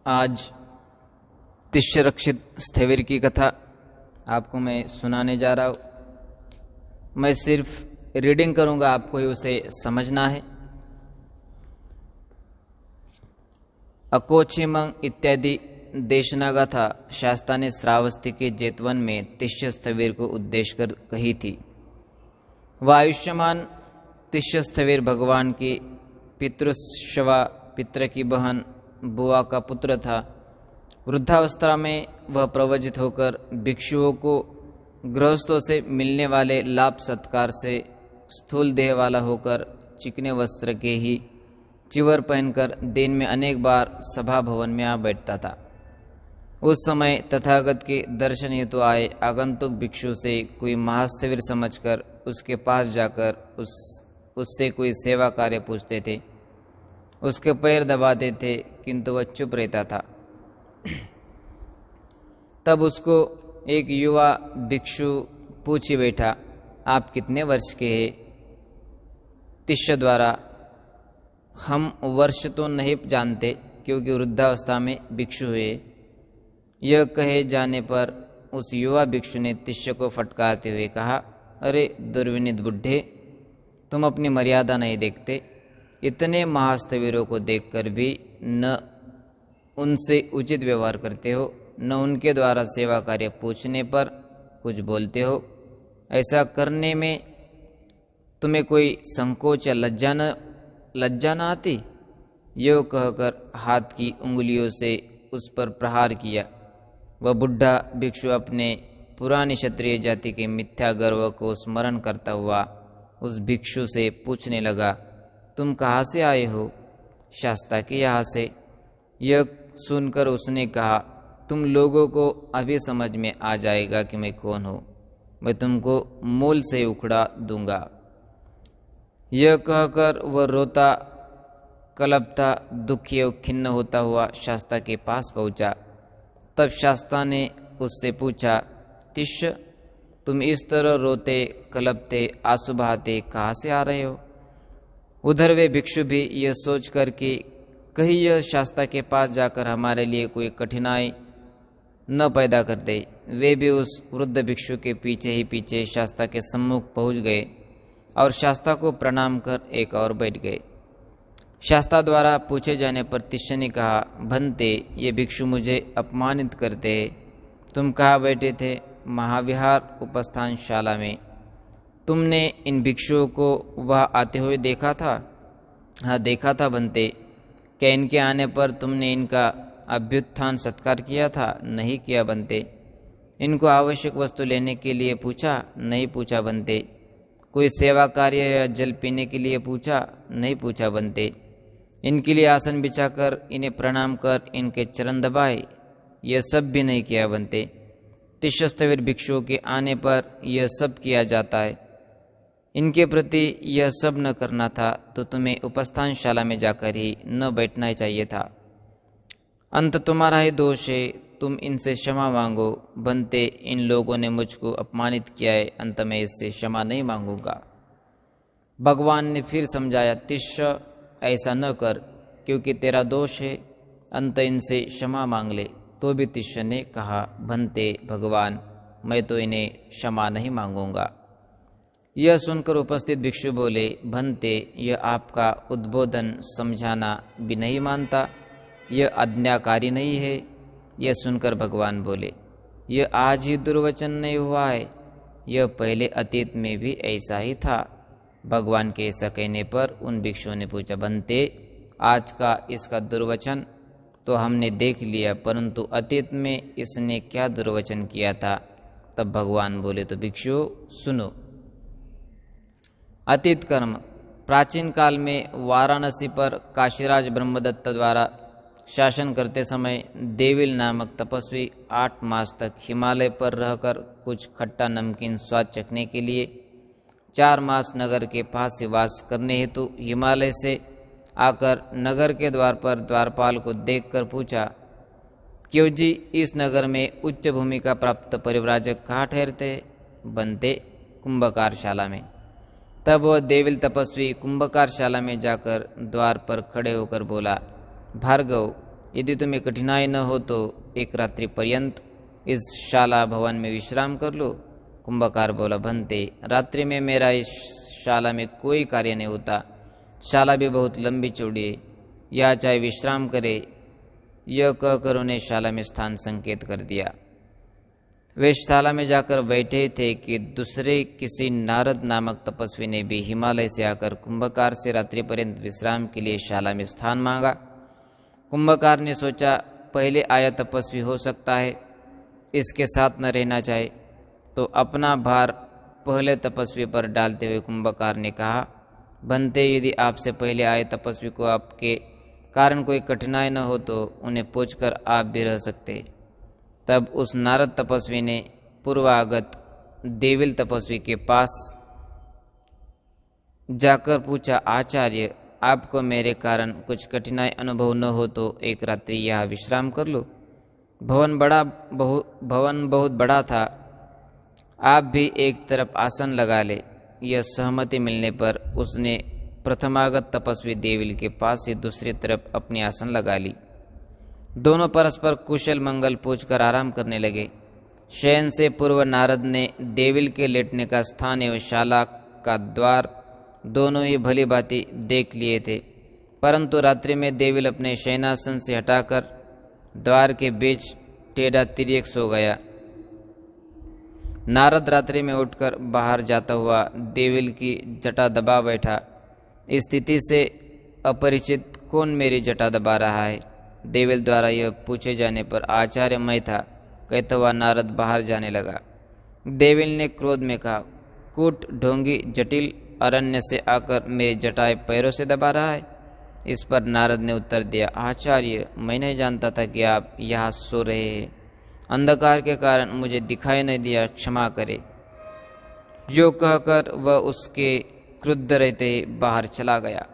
आज तिष्यरक्षित स्थविर की कथा आपको मैं सुनाने जा रहा हूँ। मैं सिर्फ रीडिंग करूँगा, आपको ही उसे समझना है। अकोचिमंग इत्यादि देशनागाथा शास्ता ने श्रावस्ती के जेतवन में तिष्य स्थविर को उद्देश्य कर कही थी। वह आयुष्मान तिष्य स्थविर भगवान की पितृश्वा पितर की बहन बुआ का पुत्र था। वृद्धावस्था में वह प्रवजित होकर भिक्षुओं को गृहस्थों से मिलने वाले लाभ सत्कार से स्थूल देह वाला होकर चिकने वस्त्र के ही चिवर पहनकर दिन में अनेक बार सभा भवन में आ बैठता था। उस समय तथागत के दर्शन हेतु आए आगंतुक भिक्षु से कोई महास्थविर समझकर उसके पास जाकर उससे कोई सेवा कार्य पूछते थे। उसके पैर दबाते थे, किंतु वह चुप रहता था। तब उसको एक युवा भिक्षु पूछी बैठा, आप कितने वर्ष के हैं? तिष्य द्वारा, हम वर्ष तो नहीं जानते, क्योंकि वृद्धावस्था में भिक्षु हुए। यह कहे जाने पर उस युवा भिक्षु ने तिष्य को फटकारते हुए कहा, अरे दुर्विनीत बुढ़े, तुम अपनी मर्यादा नहीं देखते। इतने महास्थविरों को देखकर भी न उनसे उचित व्यवहार करते हो, न उनके द्वारा सेवा कार्य पूछने पर कुछ बोलते हो। ऐसा करने में तुम्हें कोई संकोच या लज्जा न आती? यो कहकर हाथ की उंगलियों से उस पर प्रहार किया। वह बुढ़ा भिक्षु अपने पुरानी क्षत्रिय जाति के मिथ्या गर्व को स्मरण करता हुआ उस भिक्षु से पूछने लगा, तुम कहाँ से आए हो? शास्ता के यहाँ से। यह सुनकर उसने कहा, तुम लोगों को अभी समझ में आ जाएगा कि मैं कौन हूँ। मैं तुमको मूल से उखड़ा दूंगा। यह कहकर वह रोता कलपता दुखी और खिन्न होता हुआ शास्ता के पास पहुँचा। तब शास्ता ने उससे पूछा, तिष्य, तुम इस तरह रोते कलपते आंसू बहाते कहाँ से आ रहे हो? उधर वे भिक्षु भी यह सोच कर कि कहीं यह शास्ता के पास जाकर हमारे लिए कोई कठिनाई न पैदा कर दे, वे भी उस वृद्ध भिक्षु के पीछे ही पीछे शास्ता के सम्मुख पहुंच गए और शास्ता को प्रणाम कर एक और बैठ गए। शास्ता द्वारा पूछे जाने पर तिष्य ने कहा, भंते, ये भिक्षु मुझे अपमानित करते हैं। तुम कहाँ बैठे थे? महाविहार उपस्थान शाला में। तुमने इन भिक्षुओं को वह आते हुए देखा था? हाँ, देखा था भंते। क्या इनके आने पर तुमने इनका अभ्युत्थान सत्कार किया था? नहीं किया भंते। इनको आवश्यक वस्तु लेने के लिए पूछा? नहीं पूछा भंते। कोई सेवा कार्य या जल पीने के लिए पूछा? नहीं पूछा भंते। इनके लिए आसन बिछाकर इन्हें प्रणाम कर इनके चरण दबाए? यह सब भी नहीं किया भंते। तिष्यस्थविर भिक्षुओं के आने पर यह सब किया जाता है। इनके प्रति यह सब न करना था तो तुम्हें उपस्थान शाला में जाकर ही न बैठना ही चाहिए था। अंत तुम्हारा ही दोष है, तुम इनसे क्षमा मांगो। बनते, इन लोगों ने मुझको अपमानित किया है, अंत में इससे क्षमा नहीं मांगूंगा। भगवान ने फिर समझाया, तिष्य, ऐसा न कर, क्योंकि तेरा दोष है, अंत इनसे क्षमा मांग ले। तो भी तिष्य ने कहा, भंते भगवान, मैं तो इन्हें क्षमा नहीं मांगूंगा। यह सुनकर उपस्थित भिक्षु बोले, भंते, यह आपका उद्बोधन समझाना भी नहीं मानता, यह आज्ञाकारी नहीं है। यह सुनकर भगवान बोले, यह आज ही दुर्वचन नहीं हुआ है, यह पहले अतीत में भी ऐसा ही था। भगवान के ऐसा कहने पर उन भिक्षुओं ने पूछा, भंते, आज का इसका दुर्वचन तो हमने देख लिया, परंतु अतीत में इसने क्या दुर्वचन किया था? तब भगवान बोले, तो भिक्षुओं सुनो। अतीत कर्म। प्राचीन काल में वाराणसी पर काशीराज ब्रह्मदत्त द्वारा शासन करते समय देविल नामक तपस्वी 8 मास तक हिमालय पर रहकर कुछ खट्टा नमकीन स्वाद चखने के लिए 4 मास नगर के पास ही वास करने हेतु हिमालय से आकर नगर के द्वार पर द्वारपाल को देखकर पूछा, क्यों जी, इस नगर में उच्च भूमिका प्राप्त परिव्राजक कहाँ ठहरते? बनते, कुंभकार शाला में। तब वह देविल तपस्वी कुंभकार शाला में जाकर द्वार पर खड़े होकर बोला, भार्गव, यदि तुम्हें कठिनाई न हो तो एक रात्रि पर्यंत इस शाला भवन में विश्राम कर लो। कुंभकार बोला, भंते, रात्रि में मेरा इस शाला में कोई कार्य नहीं होता। शाला भी बहुत लंबी चौड़ी है, या चाहे विश्राम करे। यह कहकर उन्हें शाला में स्थान संकेत कर दिया। वे शाला में जाकर बैठे थे कि दूसरे किसी नारद नामक तपस्वी ने भी हिमालय से आकर कुंभकार से रात्रि पर्यंत विश्राम के लिए शाला में स्थान मांगा। कुंभकार ने सोचा, पहले आया तपस्वी हो सकता है इसके साथ न रहना चाहे, तो अपना भार पहले तपस्वी पर डालते हुए कुंभकार ने कहा, भंते, यदि आपसे पहले आए तपस्वी को आपके कारण कोई कठिनाई न हो तो उन्हें पूछकर आप भी रह सकते। तब उस नारद तपस्वी ने पूर्वागत देविल तपस्वी के पास जाकर पूछा, आचार्य, आपको मेरे कारण कुछ कठिनाई अनुभव न हो तो एक रात्रि यहाँ विश्राम कर लो। भवन बहुत बड़ा था, आप भी एक तरफ आसन लगा ले। यह सहमति मिलने पर उसने प्रथमागत तपस्वी देविल के पास से दूसरी तरफ अपनी आसन लगा ली। दोनों परस्पर कुशल मंगल पूछकर आराम करने लगे। शयन से पूर्व नारद ने देविल के लेटने का स्थान एवं शाला का द्वार दोनों ही भली भांति देख लिए थे, परंतु रात्रि में देविल अपने शयनासन से हटाकर द्वार के बीच टेढ़ा तिर्यक सो गया। नारद रात्रि में उठकर बाहर जाता हुआ देविल की जटा दबा बैठा। इस स्थिति से अपरिचित कौन मेरी जटा दबा रहा है? देविल द्वारा यह पूछे जाने पर आचार्य मैं था कहता हुआ नारद बाहर जाने लगा। देविल ने क्रोध में कहा, कूट ढोंगी जटिल, अरण्य से आकर मेरी जटाएं पैरों से दबा रहा है। इस पर नारद ने उत्तर दिया, आचार्य, मैं नहीं जानता था कि आप यहाँ सो रहे हैं। अंधकार के कारण मुझे दिखाई नहीं दिया, क्षमा करे। जो कहकर वह उसके क्रुद्ध रहते ही बाहर चला गया।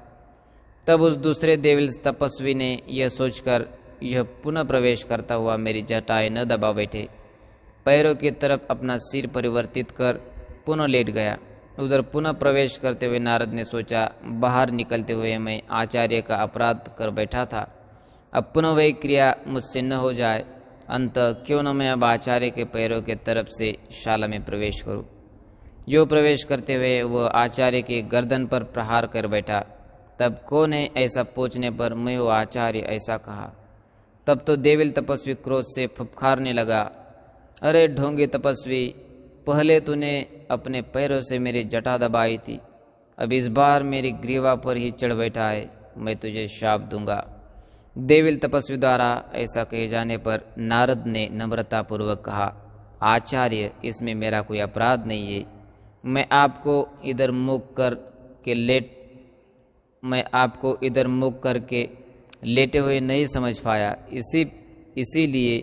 तब उस दूसरे देविल तपस्वी ने यह सोचकर यह पुनः प्रवेश करता हुआ मेरी जटाएं न दबा बैठे, पैरों की तरफ अपना सिर परिवर्तित कर पुनः लेट गया। उधर पुनः प्रवेश करते हुए नारद ने सोचा, बाहर निकलते हुए मैं आचार्य का अपराध कर बैठा था, अब पुनः वही क्रिया मुझसे न हो जाए। अंत क्यों न मैं अब आचार्य के पैरों के तरफ से शाला में प्रवेश करूं। यो प्रवेश करते हुए वह आचार्य की गर्दन पर प्रहार कर बैठा। तब कौन है ऐसा पूछने पर मैं हो आचार्य ऐसा कहा। तब तो देविल तपस्वी क्रोध से फुफकारने लगा, अरे ढोंगी तपस्वी, पहले तूने अपने पैरों से मेरी जटा दबाई थी, अब इस बार मेरी ग्रीवा पर ही चढ़ बैठा है, मैं तुझे शाप दूंगा। देविल तपस्वी द्वारा ऐसा कहे जाने पर नारद ने नम्रतापूर्वक कहा, आचार्य, इसमें मेरा कोई अपराध नहीं है। मैं आपको इधर मुख करके लेटे हुए नहीं समझ पाया, इसीलिए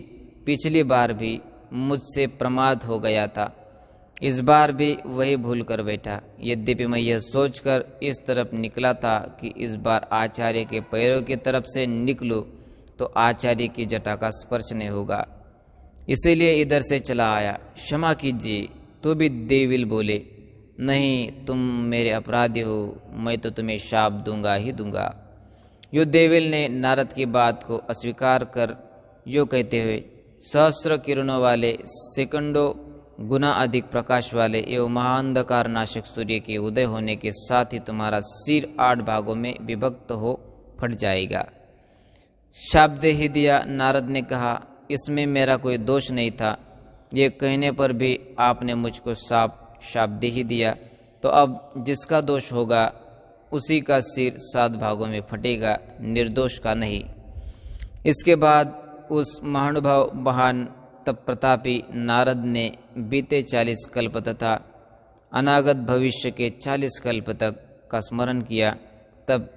पिछली बार भी मुझसे प्रमाद हो गया था, इस बार भी वही भूल कर बैठा। यद्यपि मैं यह सोचकर इस तरफ निकला था कि इस बार आचार्य के पैरों की तरफ से निकलूं तो आचार्य की जटा का स्पर्श नहीं होगा, इसीलिए इधर से चला आया, क्षमा कीजिए। तो भी देविल बोले, नहीं, तुम मेरे अपराधी हो, मैं तो तुम्हें शाप दूंगा ही दूंगा। यो देविल ने नारद की बात को अस्वीकार कर यो कहते हुए, सहस्र किरणों वाले, सेकंडों गुना अधिक प्रकाश वाले एवं महाअंधकार नाशक सूर्य के उदय होने के साथ ही तुम्हारा सिर 8 भागों में विभक्त हो फट जाएगा। शाप दे ही दिया। नारद ने कहा, इसमें मेरा कोई दोष नहीं था, ये कहने पर भी आपने मुझको शाप दे ही दिया, तो अब जिसका दोष होगा उसी का सिर 7 भागों में फटेगा, निर्दोष का नहीं। इसके बाद उस महानुभाव महान तप प्रतापी नारद ने बीते 40 कल्प तथा अनागत भविष्य के 40 कल्प तक का स्मरण किया। तब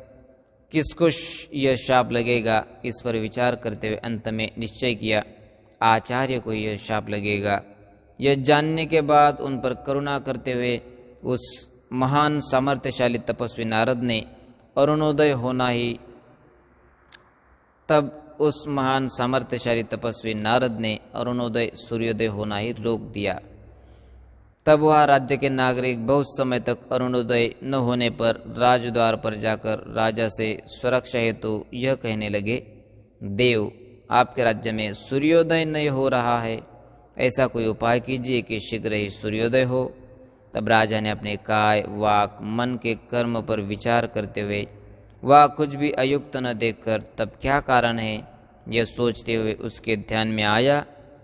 किसको यह शाप लगेगा, इस पर विचार करते हुए अंत में निश्चय किया, आचार्य को यह शाप लगेगा। यह जानने के बाद उन पर करुणा करते हुए उस महान सामर्थ्यशाली तपस्वी नारद ने अरुणोदय होना ही तब उस महान सामर्थ्यशाली तपस्वी नारद ने अरुणोदय सूर्योदय होना ही रोक दिया। तब वह राज्य के नागरिक बहुत समय तक अरुणोदय न होने पर राजद्वार पर जाकर राजा से सुरक्षा हेतु यह कहने लगे, देव, आपके राज्य में सूर्योदय नहीं हो रहा है, ऐसा कोई उपाय कीजिए कि शीघ्र ही सूर्योदय हो। तब राजा ने अपने काय, वाक, मन के कर्म पर विचार करते हुए वह कुछ भी अयुक्त न देखकर तब क्या कारण है यह सोचते हुए उसके ध्यान में आया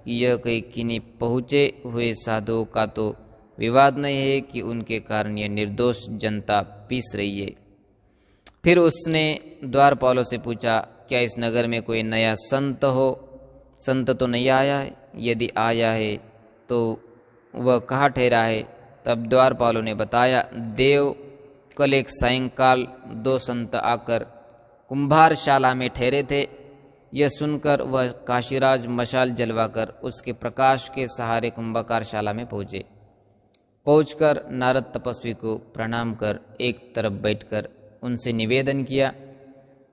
कि यह कहीं किन्हीं पहुँचे हुए साधुओं का तो विवाद नहीं है कि उनके कारण यह निर्दोष जनता पीस रही है। फिर उसने द्वारपालों से पूछा, क्या इस नगर में कोई नया संत हो? संत तो नहीं आया है, यदि आया है तो वह कहाँ ठहरा है? तब द्वारपालों ने बताया, देव, कल एक सायंकाल 2 संत आकर कुंभारशाला में ठहरे थे। यह सुनकर वह काशीराज मशाल जलवाकर उसके प्रकाश के सहारे कुंभकारशाला में पहुँचे। पहुंचकर नारद तपस्वी को प्रणाम कर एक तरफ बैठकर उनसे निवेदन किया,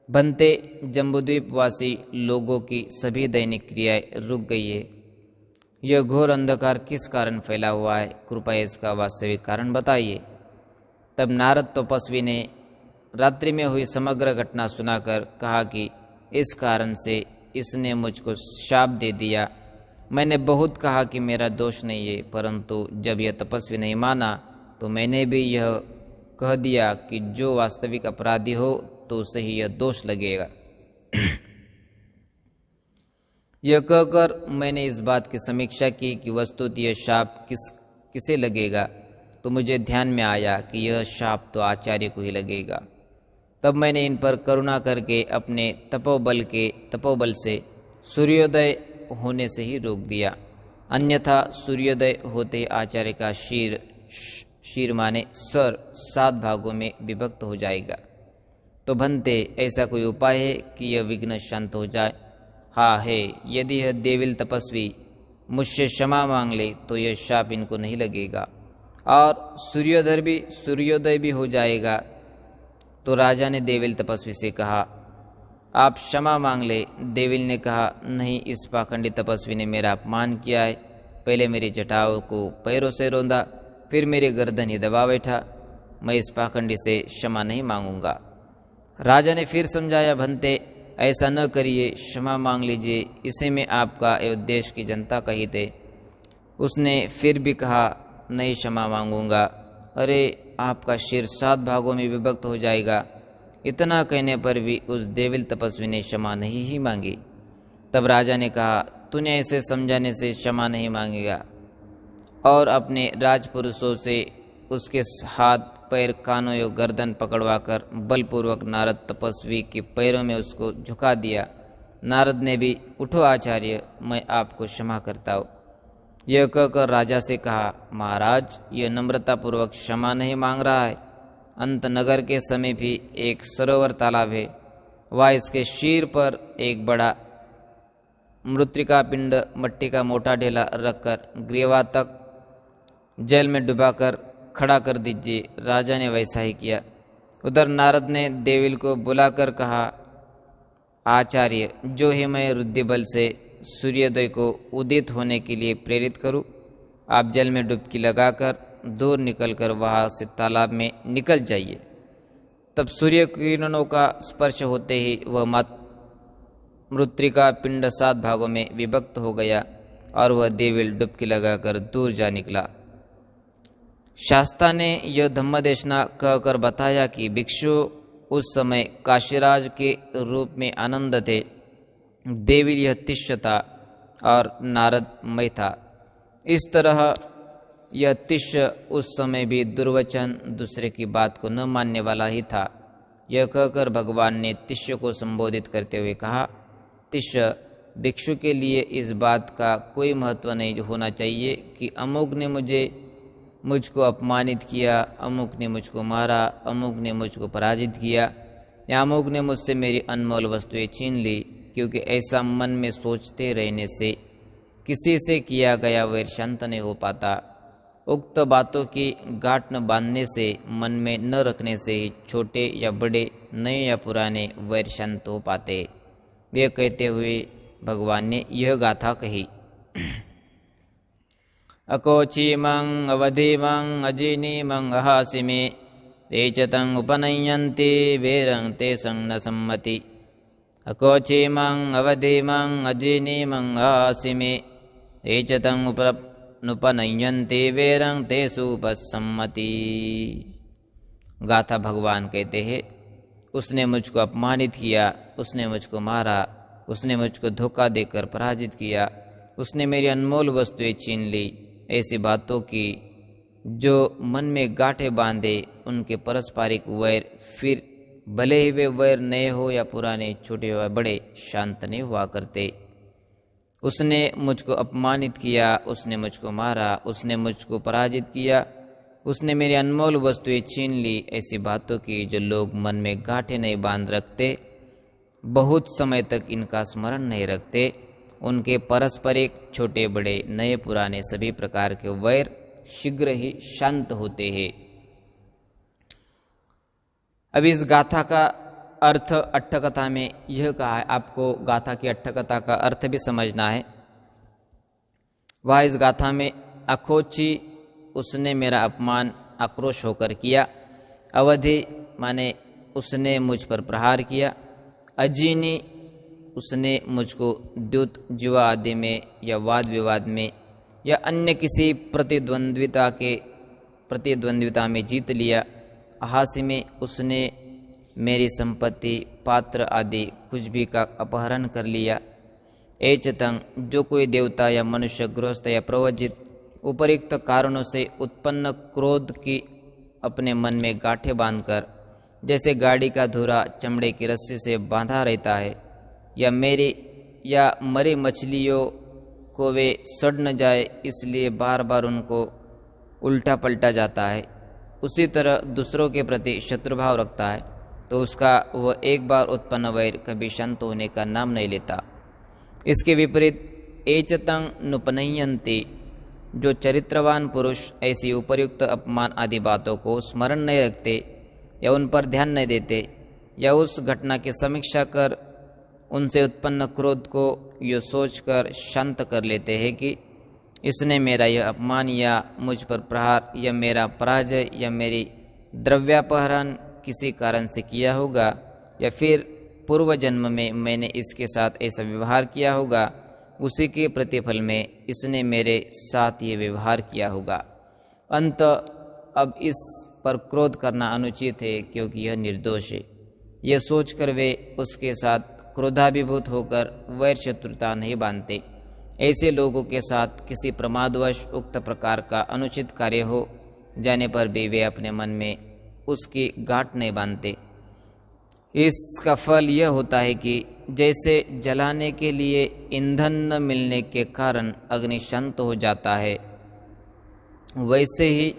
बनते जम्बूद्वीपवासी लोगों की सभी दैनिक क्रियाएं रुक गई है। यह घोर अंधकार किस कारण फैला हुआ है? कृपया इसका वास्तविक कारण बताइए। तब नारद तपस्वी ने रात्रि में हुई समग्र घटना सुनाकर कहा कि इस कारण से इसने मुझको शाप दे दिया। मैंने बहुत कहा कि मेरा दोष नहीं है, परंतु जब यह तपस्वी नहीं माना तो मैंने भी यह कह दिया कि जो वास्तविक अपराधी हो तो उसे ही यह दोष लगेगा। यह कहकर मैंने इस बात की समीक्षा की कि वस्तुतः यह शाप किसे लगेगा, तो मुझे ध्यान में आया कि यह शाप तो आचार्य को ही लगेगा। तब मैंने इन पर करुणा करके अपने तपोबल से सूर्योदय होने से ही रोक दिया, अन्यथा सूर्योदय होते आचार्य का शीर माने सर 7 भागों में विभक्त हो जाएगा। तो भंते, ऐसा कोई उपाय है कि यह विघ्न शांत हो जाए? हाँ है, यदि यह देविल तपस्वी मुझसे क्षमा मांग ले तो यह शाप इनको नहीं लगेगा और सूर्योदय भी हो जाएगा। तो राजा ने देविल तपस्वी से कहा, आप क्षमा मांग ले। देविल ने कहा, नहीं, इस पाखंडी तपस्वी ने मेरा अपमान किया है। पहले मेरी जटाओं को पैरों से रौंदा, फिर मेरी गर्दन ही दबा बैठा। मैं इस पाखंडी से क्षमा नहीं मांगूंगा। राजा ने फिर समझाया, भंते, ऐसा न करिए, क्षमा मांग लीजिए, इसे मैं आपका एवं देश की जनता का हित है। उसने फिर भी कहा, नहीं क्षमा मांगूंगा। अरे, आपका शीर 7 भागों में विभक्त हो जाएगा। इतना कहने पर भी उस देविल तपस्वी ने क्षमा नहीं ही मांगी। तब राजा ने कहा, तूने ऐसे समझाने से क्षमा नहीं मांगेगा, और अपने राजपुरुषों से उसके हाथ, पैर, कानों एवं गर्दन पकड़वाकर बलपूर्वक नारद तपस्वी के पैरों में उसको झुका दिया। नारद ने भी, उठो आचार्य, मैं आपको क्षमा करता हूँ। यह कहकर राजा से कहा, महाराज, यह नम्रतापूर्वक क्षमा नहीं मांग रहा है। अंत नगर के समय भी एक सरोवर तालाब है, वह इसके शीर पर एक बड़ा मृत्तिका पिंड, मट्टी का मोटा ढेला रखकर ग्रीवा तक जल में डुबाकर खड़ा कर दीजिए। राजा ने वैसा ही किया। उधर नारद ने देविल को बुलाकर कहा, आचार्य, जो ही मैं रुद्धि बल से सूर्योदय को उदित होने के लिए प्रेरित करूं, आप जल में डुबकी लगाकर दूर निकलकर वहां से तालाब में निकल जाइए। तब सूर्य किरणों का स्पर्श होते ही वह मृत्तिका पिंड 7 भागों में विभक्त हो गया और वह देविल डुबकी लगाकर दूर जा निकला। शास्ता ने यह धम्मदेशना कहकर बताया कि भिक्षु उस समय काशीराज के रूप में आनंद थे। देविल यह तिष्य था और नारद मैं था। इस तरह यह तिष्य उस समय भी दुर्वचन, दूसरे की बात को न मानने वाला ही था। यह कहकर भगवान ने तिष्य को संबोधित करते हुए कहा, तिष्य, भिक्षु के लिए इस बात का कोई महत्व नहीं होना चाहिए कि अमुक ने मुझको अपमानित किया, अमुक ने मुझको मारा, अमुक ने मुझको पराजित किया, या अमुक ने मुझसे मेरी अनमोल वस्तुएं छीन ली, क्योंकि ऐसा मन में सोचते रहने से किसी से किया गया वैर शांत नहीं हो पाता। उक्त बातों की गांठ न बांधने से, मन में न रखने से ही छोटे या बड़े, नए या पुराने वैर शांत हो पाते। यह कहते हुए भगवान ने यह गाथा कही, अकोचीमं अवधिमं अजिनीमं अहासिमे ते च तं उपनयन्ति वेरं ते संग न सम्मति। अकोचिमं अवधिमं अजिनीमं आसिमे एचतं उपनुपनयन्ते वेरं तेषु उपसम्मति। गाथा भगवान कहते हैं, उसने मुझको अपमानित किया, उसने मुझको मारा, उसने मुझको धोखा देकर पराजित किया, उसने मेरी अनमोल वस्तुएं छीन ली। ऐसी बातों की जो मन में गांठें बांधे, उनके पारस्परिक वैर, फिर भले ही वे वैर नए हो या पुराने, छोटे हो या बड़े, शांत नहीं हुआ करते। उसने मुझको अपमानित किया, उसने मुझको मारा, उसने मुझको पराजित किया, उसने मेरी अनमोल वस्तुएं छीन ली। ऐसी बातों की जो लोग मन में गांठें नहीं बांध रखते, बहुत समय तक इनका स्मरण नहीं रखते, उनके पारस्परिक छोटे बड़े, नए पुराने सभी प्रकार के वैर शीघ्र ही शांत होते हैं। अब इस गाथा का अर्थ अट्ठकथा में यह कहा है, आपको गाथा की अट्ठकथा का अर्थ भी समझना है। वह इस गाथा में अखोची, उसने मेरा अपमान आक्रोश होकर किया। अवधि माने उसने मुझ पर प्रहार किया। अजीनी, उसने मुझको द्युत जीवा आदि में या वाद विवाद में या अन्य किसी प्रतिद्वंद्विता में जीत लिया। हास्य में उसने मेरी संपत्ति, पात्र आदि कुछ भी का अपहरण कर लिया। एचतंग, जो कोई देवता या मनुष्य गृहस्थ या प्रवजित उपयुक्त कारणों से उत्पन्न क्रोध की अपने मन में गांठें बांधकर, जैसे गाड़ी का धुरा चमड़े की रस्सी से बांधा रहता है, या मरी मछलियों को वे सड़ न जाए इसलिए बार बार उनको उल्टा पलटा जाता है, उसी तरह दूसरों के प्रति शत्रुभाव रखता है, तो उसका वह एक बार उत्पन्न वैर कभी शांत होने का नाम नहीं लेता। इसके विपरीत एचतंग नुपनयन्ति, जो चरित्रवान पुरुष ऐसी उपर्युक्त अपमान आदि बातों को स्मरण नहीं रखते या उन पर ध्यान नहीं देते, या उस घटना की समीक्षा कर उनसे उत्पन्न क्रोध को ये सोचकर शांत कर लेते हैं कि इसने मेरा यह अपमान या मुझ पर प्रहार या मेरा पराजय या मेरी द्रव्यापहरण किसी कारण से किया होगा, या फिर पूर्व जन्म में मैंने इसके साथ ऐसा व्यवहार किया होगा, उसी के प्रतिफल में इसने मेरे साथ ये व्यवहार किया होगा। अंत अब इस पर क्रोध करना अनुचित है, क्योंकि यह निर्दोष है। यह सोचकर वे उसके साथ क्रोधाभिभूत होकर वैर शत्रुता नहीं बांधते। ऐसे लोगों के साथ किसी प्रमादवश उक्त प्रकार का अनुचित कार्य हो जाने पर भी वे अपने मन में उसकी गांठ नहीं बांधते। इसका फल यह होता है कि जैसे जलाने के लिए ईंधन न मिलने के कारण अग्नि शांत हो जाता है, वैसे ही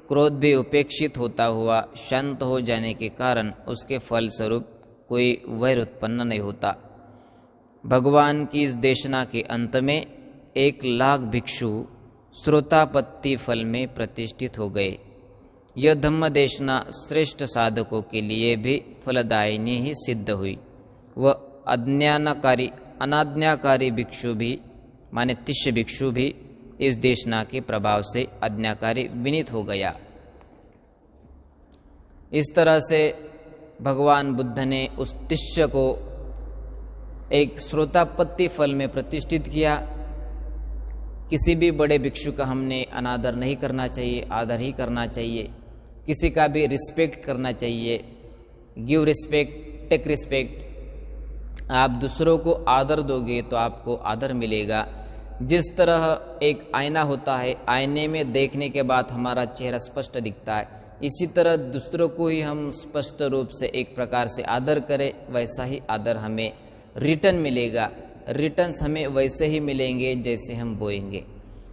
क्रोध भी उपेक्षित होता हुआ शांत हो जाने के कारण उसके फल स्वरूप कोई वैर उत्पन्न नहीं होता। भगवान की इस देशना के अंत में 1,00,000 भिक्षु श्रोतापत्ति फल में प्रतिष्ठित हो गए। यह धम्म देशना श्रेष्ठ साधकों के लिए भी फलदायिनी ही सिद्ध हुई। वह अनाज्ञाकारी भिक्षु भी माने तिष्य भिक्षु भी इस देशना के प्रभाव से आज्ञाकारी विनीत हो गया। इस तरह से भगवान बुद्ध ने उस तिष्य को एक श्रोतापत्ति फल में प्रतिष्ठित किया। किसी भी बड़े भिक्षु का हमने अनादर नहीं करना चाहिए, आदर ही करना चाहिए। किसी का भी रिस्पेक्ट करना चाहिए। Give respect, take respect. आप दूसरों को आदर दोगे तो आपको आदर मिलेगा। जिस तरह एक आईना होता है, आईने में देखने के बाद हमारा चेहरा स्पष्ट दिखता है, इसी तरह दूसरों को ही हम स्पष्ट रूप से एक प्रकार से आदर करें, वैसा ही आदर हमें रिटर्न मिलेगा। रिटर्न्स हमें वैसे ही मिलेंगे जैसे हम बोएंगे।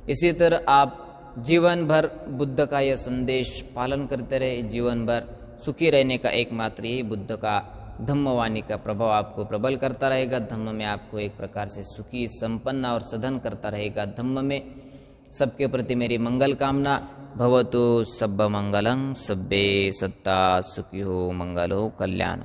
इसी तरह आप जीवन भर बुद्ध का यह संदेश पालन करते रहे, जीवन भर सुखी रहने का एकमात्र यही बुद्ध का धम्मवाणी का प्रभाव आपको प्रबल करता रहेगा। धम्म में आपको एक प्रकार से सुखी, संपन्न और सधन करता रहेगा। धम्म में सबके प्रति मेरी मंगल कामना। भवतु सब्ब मंगलं, सब्बे सत्ता सुखियो मंगलो कल्याण।